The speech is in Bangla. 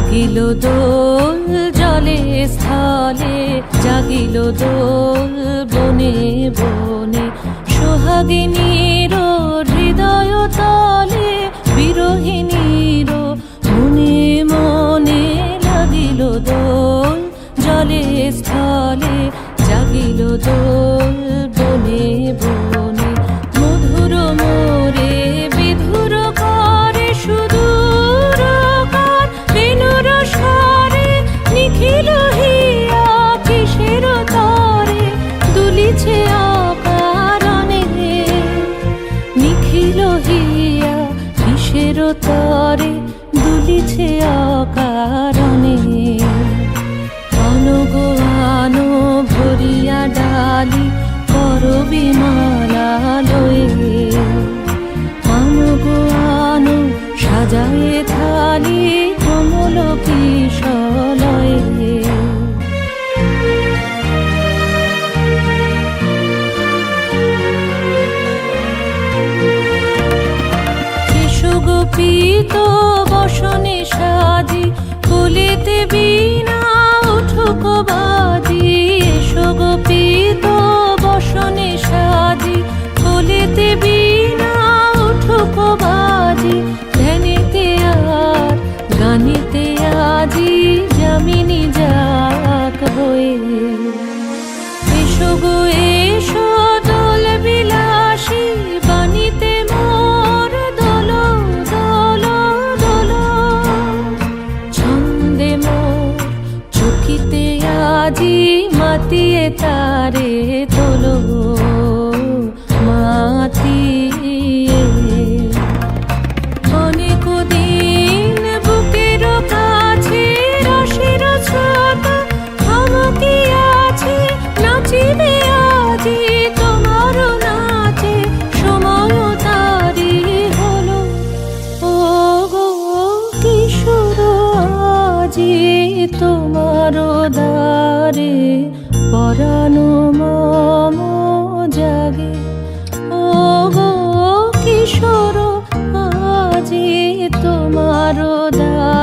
জাগিল দোল জলে স্থলে, জাগিল দোল বনে বনে, সোহাগিনীর হৃদয় তলে, বিরহিণীর মনে মনে। লাগিল দোল জলে স্থলে, জাগিল দোল বনে বনে, মধুর মোরে বিধুর করে সুদূর কার, বেণুর স্বরে নিখিল হিয়া কিসের তরে দুলিছে অকারণে, নিখিল হিয়া কিসের তরে দুলিছে অকারণে। আনো আনো ভরিয়া ডালি করবি মালা লয়ে, আনো আনো সাজায়ে থালি কমল কিশলয়ে। গোপীত বসনে সাজি, কুলিতে বীণা উঠুক বাজি। এসো গোপীত বসনে সাজি, কুলিতে বীণা উঠুক বাজি। ধ্যানেতে আর গানেতে আজি যামিনী যাক হয়ে। এসো গো এসো দোল বিলাসী, বাণীতে মোর দোল দোল দোল। ছন্দে মোর চকিতে আজি মাতিয়ে তারে তোলো মাতিয়ে। অনেক দিন বুকের কাছে রসের ছোট থমকি আছে, নাচিবে আজি তোমার নাচে সময় তারি হলো। ও গো কিশোর আজি তোমার দ্বারে পরানো মম জাগে। ও গো কিশোর আজি তোমার দ্বারে